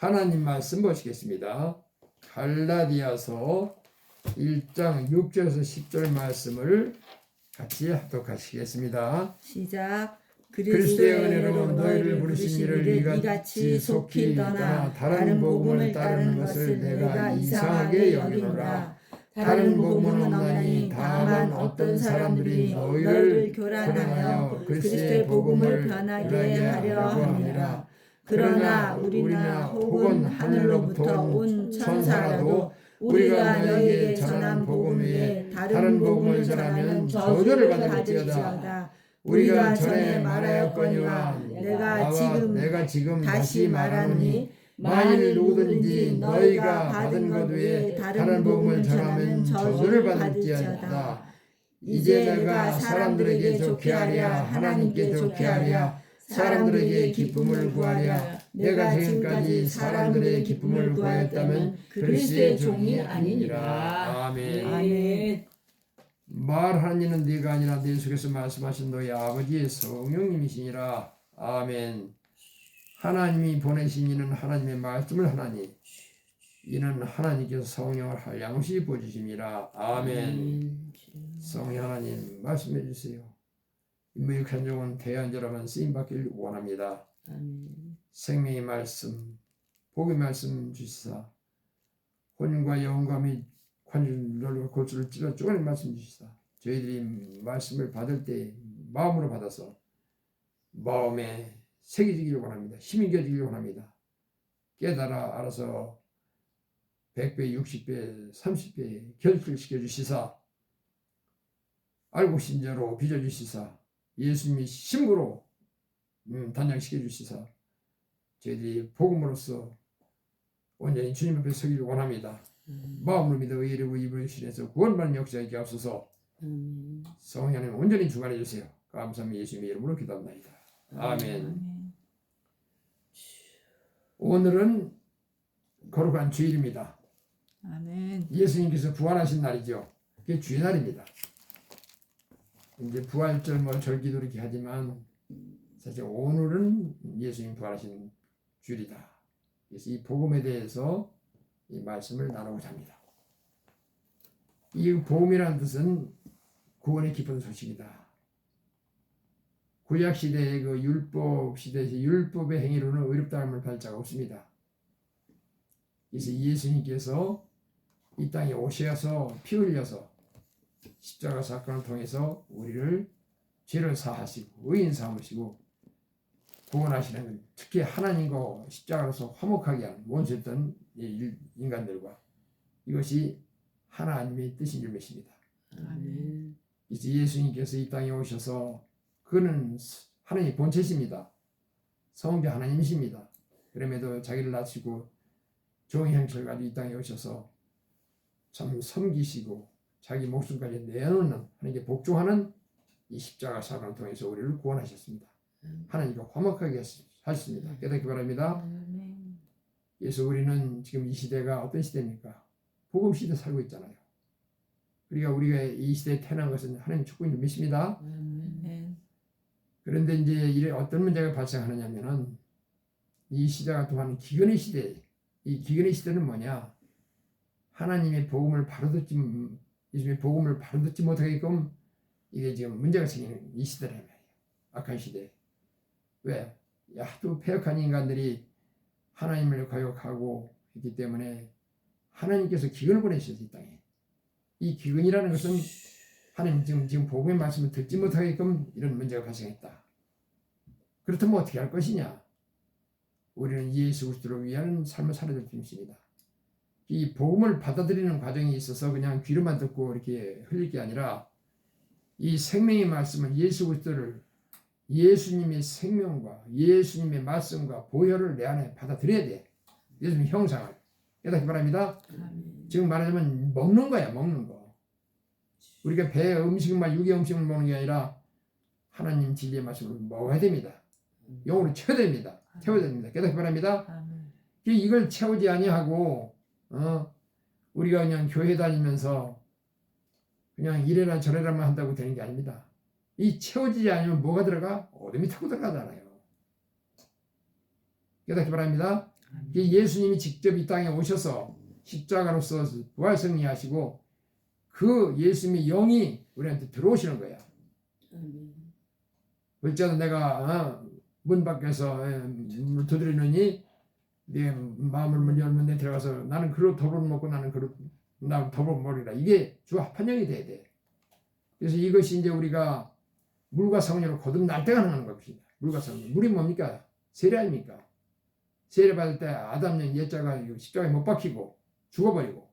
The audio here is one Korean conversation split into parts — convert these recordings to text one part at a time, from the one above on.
하나님 말씀 보시겠습니다. 갈라디아서 1장 6절에서 10절 말씀을 같이 합독하시겠습니다. 시작. 그리스도의 은혜로 너희를 부르신 이를 이같이 속히 떠나 다른 복음을 따르는 것을 내가 이상하게 여기노라. 다른 복음은 없나니 다만 어떤 사람들이 너희를 교란하여 그리스도의 복음을 변하게 하려 함이라. 그러나 우리나 혹은 하늘로부터 온 천사라도 우리가 너희에게 전한 복음 외에 다른 복음을 전하면 저주를 받을지어다. 우리가 전에 말하였거니와 내가 지금 다시 말하노니 만일 누구든지 너희가 받은 것 외에 다른 복음을 전하면 저주를 받을지어다. 이제 내가 사람들에게 좋게 하랴 하나님께 좋게 하랴 사람들에게 기쁨을 구하랴. 내가 지금까지 사람들의 기쁨을 구하였다면 그리스도의 종이 아니니라. 아멘. 아멘. 말하는 이는 네가 아니라 네 속에서 말씀하신 너희 아버지의 성령님이시니라. 아멘. 하나님이 보내신 이는 하나님의 말씀을 하나니 이는 하나님께서 성령을 한량없이 부어주심이라. 아멘. 성령 하나님 말씀해 주세요. 인무역 한종은 대안자라만 쓰임받기를 원합니다. 아멘. 생명의 말씀, 복의 말씀 주시사 혼과 영과 및 관절과 골수를 찔러 쪼가는 말씀 주시사 저희들이 말씀을 받을 때 마음으로 받아서 마음에 새겨지기를 원합니다. 힘이 겨지기를 원합니다. 깨달아 알아서 100배, 60배, 30배 결실시켜 주시사 알고 신자로 빚어주시사 예수님의 신부로 단장시켜 주시사 저희들이 복음으로써 온전히 주님 앞에 서기를 원합니다. 마음으로 믿어 의리고 입을 신해서 구원받는 역사에 앞서서 성령 하나님 온전히 주관해 주세요. 감사합니다. 예수님의 이름으로 기도합니다. 아멘. 오늘은 거룩한 주일입니다. 아멘. 예수님께서 부활하신 날이죠. 그게 주의 날입니다. 이제 부활절 뭐 절기도 이렇게 하지만 사실 오늘은 예수님 부활하신 주일이다. 그래서 이 복음에 대해서 이 말씀을 나누고자 합니다. 이 복음이라는 뜻은 구원의 기쁜 소식이다. 구약 시대의 그 율법 시대에서 율법의 행위로는 의롭다함을 받을 자가 없습니다. 그래서 예수님께서 이 땅에 오셔서 피 흘려서 십자가 사건을 통해서 우리를 죄를 사하시고 의인 삼으시고 구원하시는 특히 하나님과 십자가로서 화목하게 한 원수였던 인간들과 이것이 하나님의 뜻인 줄 믿습니다. 아멘. 이제 예수님께서 이 땅에 오셔서 그는 하나님의 본체십니다. 성자 하나님이십니다. 그럼에도 자기를 낮추고 종의 형체를 가지고 이 땅에 오셔서 참 섬기시고 자기 목숨까지 내놓는 하나님께 복종하는 이 십자가 사건을 통해서 우리를 구원하셨습니다. 하나님과 화목하게 하셨습니다. 깨닫기 바랍니다. 그래서 우리는 지금 이 시대가 어떤 시대입니까? 복음 시대 살고 있잖아요. 우리가 이 시대에 태어난 것은 하나님 축복인 줄 믿습니다. 그런데 이제 어떤 문제가 발생하느냐면은 이 시대가 또한 기근의 시대. 이 기근의 시대는 뭐냐? 하나님의 복음을 바로 듣지 못하게끔 이게 지금 문제가 생기는 이 시대란 말이에요. 악한 시대. 왜? 하도 패역한 인간들이 하나님을 거역하고 있기 때문에 하나님께서 기근을 보내셨어요. 이 땅에. 이 기근이라는 것은 하나님 지금 복음의 말씀을 듣지 못하게끔 이런 문제가 발생했다. 그렇다면 어떻게 할 것이냐? 우리는 예수 그리스도를 위한 삶을 살아야 될 것입니다. 이 복음을 받아들이는 과정에 있어서 그냥 귀로만 듣고 이렇게 흘릴 게 아니라 이 생명의 말씀은 예수 그리스도를 예수님의 생명과 예수님의 말씀과 보혈을 내 안에 받아들여야 돼. 예수님의 형상을. 깨닫기 바랍니다. 지금 말하자면 먹는 거야. 먹는 거. 우리가 배 음식만 육의 음식을 먹는 게 아니라 하나님 진리의 말씀을 먹어야 됩니다. 영으로 채워야 됩니다. 채워야 됩니다. 깨닫기 바랍니다. 이걸 채우지 아니하고 우리가 그냥 교회 다니면서 그냥 이래라 저래라만 한다고 되는 게 아닙니다. 이 채워지지 않으면 뭐가 들어가? 어둠이 타고 들어가잖아요. 깨닫기 바랍니다. 예수님이 직접 이 땅에 오셔서 십자가로서 부활 승리하시고 그 예수님의 영이 우리한테 들어오시는 거야. 어쩌다 내가 문 밖에서 문을 두드리느니 네 마음을 열면 내 들어가서 나는 그릇 더불어 먹고 나는 그릇 나 더불어 먹으리라. 이게 주 합한영이 돼야 돼. 그래서 이것이 이제 우리가 물과 성령으로 거듭날 때가 나는 것입니다. 물과 성령. 물이 뭡니까? 세례 아닙니까? 세례 받을 때 아담령 옛자가 십자가에 못 박히고 죽어버리고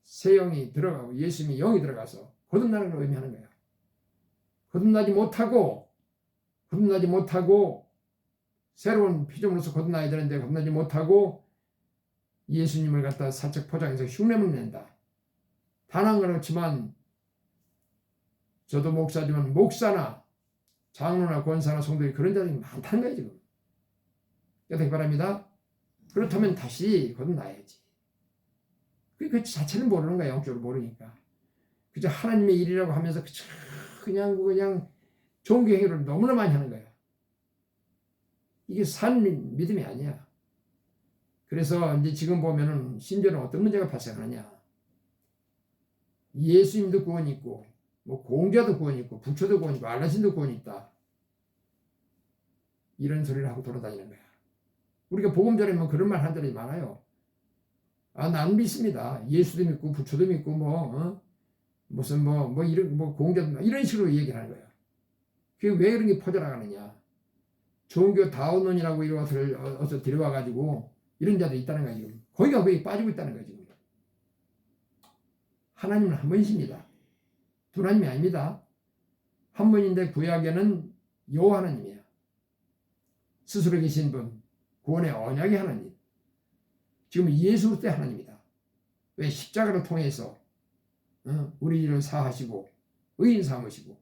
새 영이 들어가고 예수님의 영이 들어가서 거듭나는 걸 의미하는 거예요. 거듭나지 못하고 새로운 피조물로서 거듭나야 되는데 거듭나지 못하고 예수님을 갖다 살짝 포장해서 흉내를 낸다. 단한 그렇지만 저도 목사지만 목사나 장로나 권사나 성도들이 그런 자들이 많다는 거예요 지금. 깨닫기 바랍니다. 그렇다면 다시 거듭나야지. 그 자체는 모르는 거야. 영적으로 모르니까. 그저 하나님의 일이라고 하면서 그냥 종교 행위를 너무나 많이 하는 거야. 이게 산 믿음이 아니야. 그래서 이제 지금 보면은 심지어는 어떤 문제가 발생하느냐. 예수님도 구원이 있고 뭐 공자도 구원이 있고 부처도 구원이 있고 알라신도 구원이 있다. 이런 소리를 하고 돌아다니는 거야. 우리가 복음 전하면 그런 말 하는 사람이 많아요. 난 믿습니다. 예수도 믿고 부처도 믿고 무슨 이런 공자도 이런 식으로 얘기를 하는 거야. 그게 왜 그런 게 퍼져나가느냐. 종교 다원론이라고 이런 것을 어서 데려와 가지고 이런 자들이 있다는 거야 지금. 거기가 거기 빠지고 있다는 거야 지금. 하나님은 한 분이십니다. 두 하나님이 아닙니다. 한 분인데 구약에는 여호와 하나님이야. 스스로 계신 분, 구원의 언약의 하나님. 지금 예수 그리스도의 하나님이다. 왜? 십자가를 통해서 우리 일을 사하시고 의인 삼으시고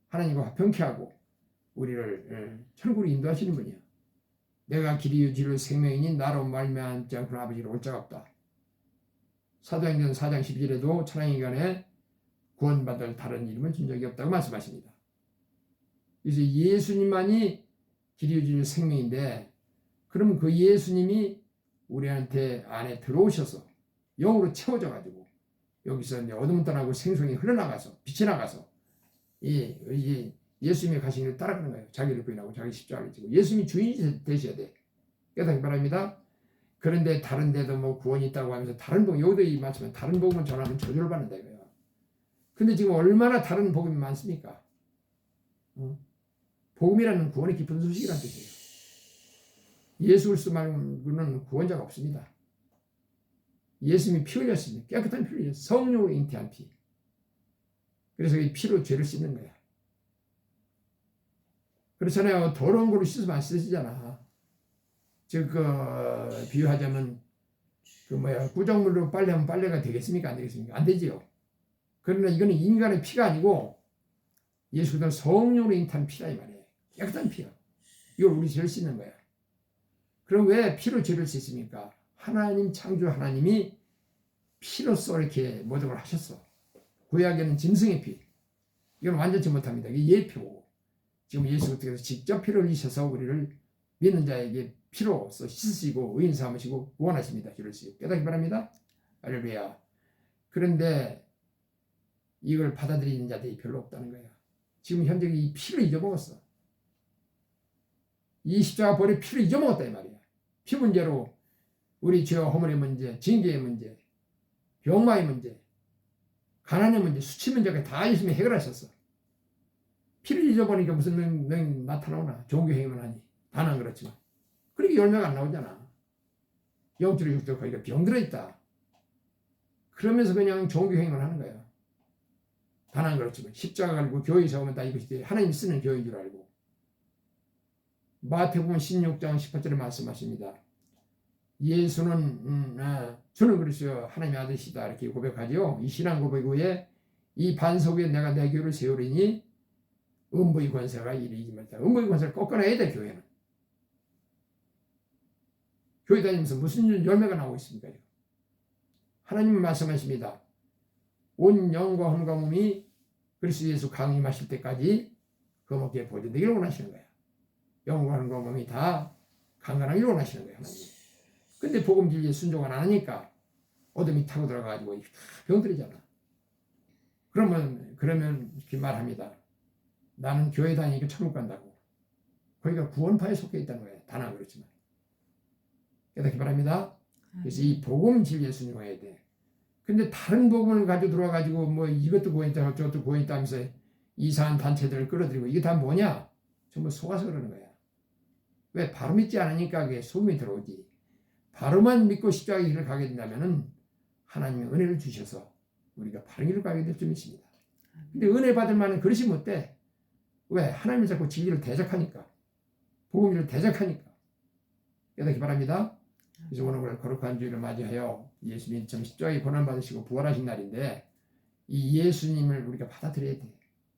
하나님과 화평케 하고 우리를 천국으로 인도하시는 분이야. 내가 길이 유지를 생명이니 나로 말미암지 않고는 아버지로 올 자가 없다. 사도행전 4장 12절에도 천황인간에 구원받을 다른 이름은 준 적이 없다고 말씀하십니다. 그래서 예수님만이 길이 유지 생명인데 그럼 그 예수님이 우리한테 안에 들어오셔서 영으로 채워져 가지고 여기서 이제 어둠을 떠나고 생성이 흘러나가서 빛이 나가서 이 예수님이 가신 길을 따라가는 거예요. 자기를 부인하고 자기 십자가를 지고 예수님이 주인이 되셔야 돼. 깨닫기 바랍니다. 그런데 다른 데도 뭐 구원이 있다고 하면서 다른 복음, 여기도 이 말씀은 다른 복음을 전하면 저주를 받는다 이거예요. 근데 지금 얼마나 다른 복음이 많습니까? 복음이라는 구원의 깊은 소식이라는 뜻이에요. 예수 그리스도 말고는 구원자가 없습니다. 예수님이 피 흘렸습니다. 깨끗한 피 흘렸어요. 성령으로 잉태한 피. 그래서 이 피로 죄를 씻는 거야. 그렇잖아요. 더러운 걸로 씻으면 안 씻어지잖아. 즉 비유하자면 구정물로 빨래하면 빨래가 되겠습니까? 안 되겠습니까? 안 되지요. 그러나 이거는 인간의 피가 아니고 예수 그리스도 성령으로 잉태한 피다 이 말이에요. 깨끗한 피야. 이걸 우리 죄를 씻는 거야. 그럼 왜 피로 죄를 씻습니까? 하나님 창조 하나님이 피로써 이렇게 모든 걸 하셨어. 구약에는 짐승의 피. 이건 완전치 못합니다. 이게 예표고. 지금 예수 그리스도께서 직접 피를 흘리셔서 우리를 믿는 자에게 피로써 씻으시고 의인 삼으시고 구원하십니다. 주를 씻고 깨닫기 바랍니다. 할렐루야. 그런데 이걸 받아들이는 자들이 별로 없다는 거야. 지금 현재 이 피를 잊어먹었어. 이 십자가 벌의 피를 잊어먹었다 이 말이야. 피 문제로 우리 죄와 허물의 문제, 징계의 문제, 병마의 문제, 가난의 문제, 수치 문제가 다 예수님이 해결하셨어. 피를 잊어버리니까 무슨 명 나타나오나. 종교 행위만 하니. 다는 그렇지만. 그렇게 열매가 안 나오잖아. 영적으로 육적으로 거기가 병들어 있다. 그러면서 그냥 종교 행위만 하는 거야. 다는 그렇지만. 십자가 갈고 교회 세우면 다 이것이 하나님이 쓰는 교회인 줄 알고. 마태복음 16장 18절에 말씀하십니다. 예수는 주는 그리스도 하나님의 아들이시다 이렇게 고백하지요. 이 신앙 고백 후에 이 반석 위에 내가 내 교회를 세우리니 음부의 권세가 이르지 말다. 음부의 권세를 꺾어내야 돼 교회는. 교회 다니면서 무슨 열매가 나오고 있습니까? 하나님은 말씀하십니다. 온 영과 혼과 몸이 그리스도 예수 강림하실 때까지 거목에 보존되기를 원하시는 거예요. 영과 혼과 몸이 다 강건하기를 원하시는 거예요. 하나님. 근데 복음 진리에 순종을 안 하니까 어둠이 타고 들어가가지고 병들이잖아. 그러면 이렇게 말합니다. 나는 교회 다니니까 천국 간다고. 거기가 구원파에 속해 있다는 거예요. 다나 그렇지만. 깨닫기 바랍니다. 그래서 이 복음 진리에 순종해야 돼. 근데 다른 복음을 가지고 들어와가지고 뭐 이것도 구원있다 저것도 구원있다 하면서 이상한 단체들을 끌어들이고 이게 다 뭐냐? 전부 속아서 그러는 거야. 왜? 바로 믿지 않으니까 그게 소금이 들어오지. 바로만 믿고 십자가의 길을 가게 된다면은 하나님이 은혜를 주셔서 우리가 바른 길을 가게 될 줄 믿습니다. 근데 은혜 받을 만한 그릇이 못 돼. 왜? 하나님이 자꾸 진리를 대적하니까. 복음을 대적하니까. 깨닫기 바랍니다. 그래서 오늘 거룩한 주일을 맞이하여 예수님 참 십자가에 고난받으시고 부활하신 날인데 이 예수님을 우리가 받아들여야 돼.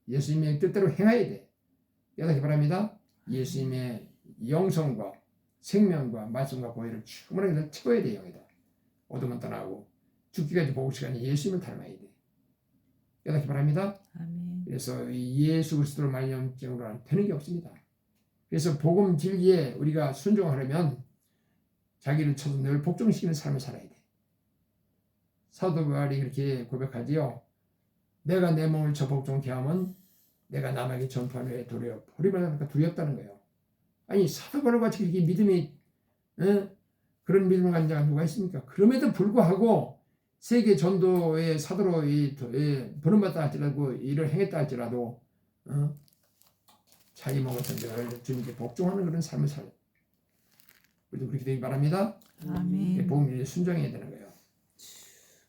예수님의 뜻대로 행해야 돼. 깨닫기 바랍니다. 예수님의 영성과 생명과 말씀과 보혈을 충분하게 채워야 돼. 여기다. 어둠은 떠나고 죽기까지 복을 시간에 예수님을 닮아야 돼. 깨닫기 바랍니다. 아멘. 그래서 이 예수 그리스도를 말미암으로는 되는 게 없습니다. 그래서 복음 진리에 우리가 순종하려면 자기를 쳐서 늘 복종시키는 삶을 살아야 돼. 사도 바울이 그렇게 고백하지요. 내가 내 몸을 저 복종케 하면 내가 남에게 전파하는 왜 버리면 두렵다는 거예요. 아니 사도 바울 같이 이렇게 믿음이 그런 믿음을 가진 자가 누가 있습니까? 그럼에도 불구하고 세계 전도의 사도로 부름받다 할지라도 일을 행했다 할지라도 자기 몸을 늘 주님께 복종하는 그런 삶을 살아요. 우리도 그렇게 되기 바랍니다. 아멘. 복음에 순종해야 되는 거예요.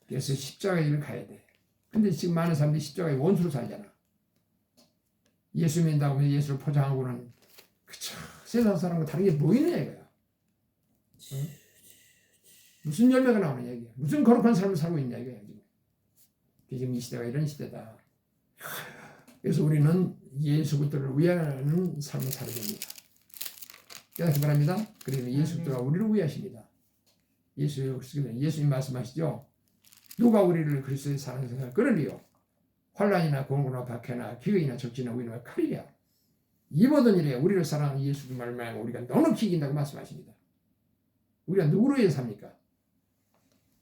그래서 십자가의 길을 가야 돼. 근데 지금 많은 사람들이 십자가의 원수로 살잖아. 예수 믿는다고 해서 예수를 포장하고는 그쵸 세상 사람과 다른 게 뭐 있느냐 이거야. 무슨 열매가 나오느냐 이게. 무슨 거룩한 삶을 살고 있냐 이거야 지금. 지금 이 시대가 이런 시대다. 그래서 우리는 예수 그리스도를 위하는 삶을 살아야 됩니다. 깨닫기 바랍니다. 그래서 예수 그리스도가 우리를 위하십니다. 예수님 말씀하시죠. 누가 우리를 그리스도의 사랑에 세상을 끌으리요. 환난이나 공고나 박해나 기근이나 적진이나 위나 칼이랴. 이 모든 일에 우리를 사랑하는 예수를 말미암아 우리가 넉넉히 이긴다고 말씀하십니다. 우리가 누구로 위해 삽니까?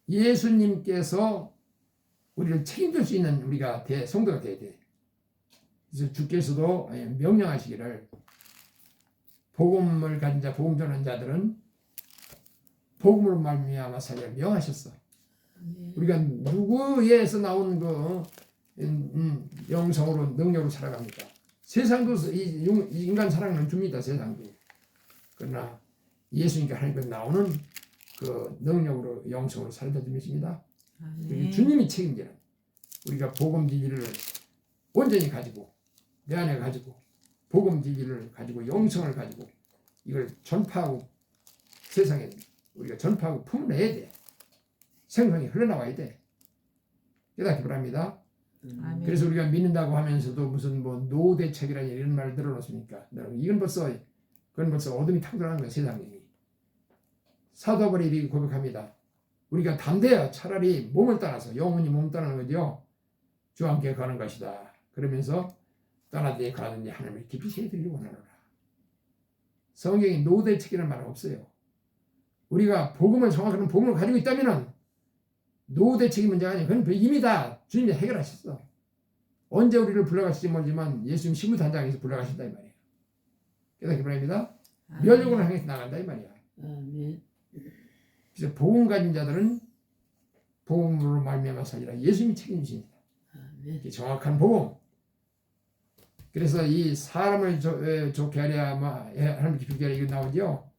예수님께서 우리를 책임질 수 있는 우리가 성도가 돼야 돼. 그래서 주께서도 명령하시기를 복음을 가진 자, 복음 전하는 자들은 복음으로 말미암아 살려 명하셨어. 우리가 누구에서 나온 그 영성으로 능력으로 살아갑니까? 세상도 이 인간 사랑은 줍니다. 세상도. 그러나 예수님께 하나님께 나오는 그 능력으로 영성으로 살다 주십니다. 주님이 책임지는 우리가 복음 진리를 온전히 가지고 내 안에 가지고 복음 진리를 가지고 영성을 가지고 이걸 전파하고 세상에 우리가 전파하고 품어내야 돼. 생명이 흘러나와야 돼. 깨닫기 바랍니다. 아멘. 그래서 우리가 믿는다고 하면서도 무슨 뭐 노대책이라는 이런 말을 들어놓습니까? 이건 벌써 어둠이 타고 들어가는 거야 세상이. 사도 바울이 고백합니다. 우리가 담대야 차라리 몸을 떠나서 영혼이 몸 떠나는 거죠. 주와 함께 가는 것이다. 그러면서 떠나되 가든지 하나님을 깊이 새기려고 하노라. 성경에 노대책이라는 말은 없어요. 우리가 정확한 복음을 가지고 있다면은 노대책이 문제가 아니에요. 그건 이미 다 주님이 해결하셨어. 언제 우리를 불러가실지 모르지만 예수님 신부단장에서 불러가신다 이 말이에요. 깨닫기 바랍니다. 멸류관을 향해서 나간다 이 말이야. 그래서 복음 가진 자들은 복음으로 말미암아 살리라. 예수님이 책임지십니다. 정확한 복음. 그래서 이 사람을 좋게 하랴 하나님 기쁘게 하랴 이거 나오죠.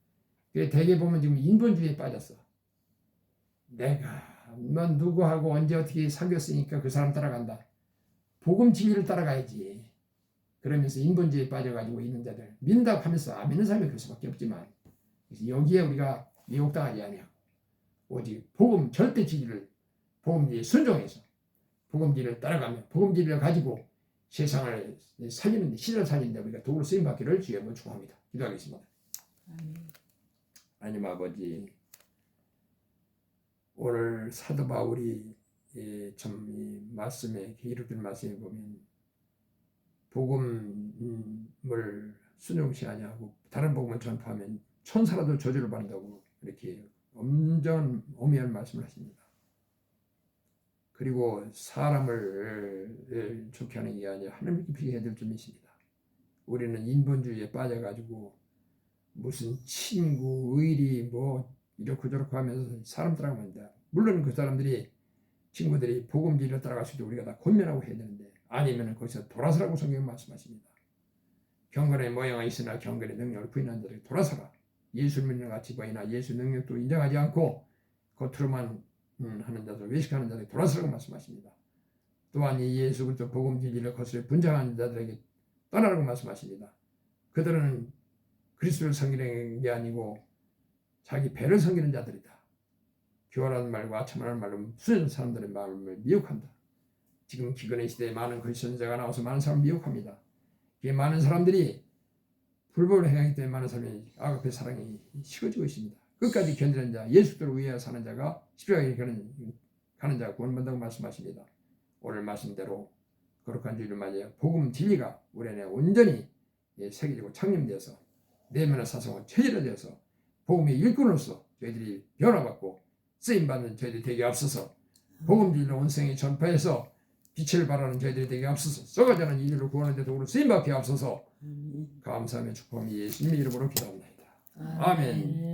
대개 보면 지금 인본주의에 빠졌어. 내가 넌 누구하고 언제 어떻게 사귀었으니까 그 사람 따라간다. 복음 진리를 따라가야지. 그러면서 인본주의에 빠져가지고 있는 자들 믿는다고 하면서 믿는 사람이 그럴 수밖에 없지만 그래서 여기에 우리가 미혹당하지 아니하고 오직 복음 절대 진리를 복음 진리에 순종해서 복음 진리를 따라가며 복음 진리를 가지고 세상을 살리는데 시대를 살리는데 우리가 도구로 쓰임받기를 주의 한번 축원합니다. 기도하겠습니다. 하나님 아버지 오늘 사도 바울이 참 이 말씀에 기록된 말씀에 보면 복음을 순종치 아니하고 다른 복음을 전파하면 천사라도 저주를 받는다고 이렇게 엄연한 말씀을 하십니다. 그리고 사람을 좋게 하는 게 아니라 하나님 깊이 해야 될 점이 있습니다. 우리는 인본주의에 빠져가지고 무슨 친구, 의리 뭐 이렇고 저렇고 하면서 사람 따라갑니다. 물론 그 사람들이 친구들이 복음지를 따라갔을 때 우리가 다 권면하고 해야 되는데 아니면 거기서 돌아서라고 성경이 말씀하십니다. 경건의 모양은 있으나 경건의 능력을 부인한 자들에게 돌아서라. 예수 믿는 같이 보이나 예수 능력도 인정하지 않고 겉으로만 하는 자들, 외식하는 자들에게 돌아서라고 말씀하십니다. 또한 이 예수 그리스도 복음 진리를 거스려 분장하는 자들에게 떠나라고 말씀하십니다. 그들은 그리스도를 섬기는 게 아니고 자기 배를 섬기는 자들이다. 교활한 말과 아첨하는 말로 수많은 사람들의 마음을 미혹한다. 지금 기근의 시대에 많은 그리스도인자가 나와서 많은 사람을 미혹합니다. 이 많은 사람들이 불법을 행하기 때문에 많은 사람이 아가페 사랑이 식어지고 있습니다. 끝까지 견디는 자, 예수를 위하여 사는 자가 십자가에 가는 자가 구원받는다고 말씀하십니다. 오늘 말씀대로 거룩한 주일을 맞이해 복음 진리가 우리 안에 온전히 새겨지고 창림되어서 내면의 사성은 체질화되어서 복음의 일꾼으로서 저희들이 변화받고 쓰임받는 저희들이 되게 앞서서 복음 진리를 온 세상에 전파해서 빛을 발하는 저희들이 되게 앞서서 썩어가는 인류를 구하는 데 도구로 쓰임받게 앞서서 감사하며 축복하며 예수님의 이름으로 기도합니다. 아멘.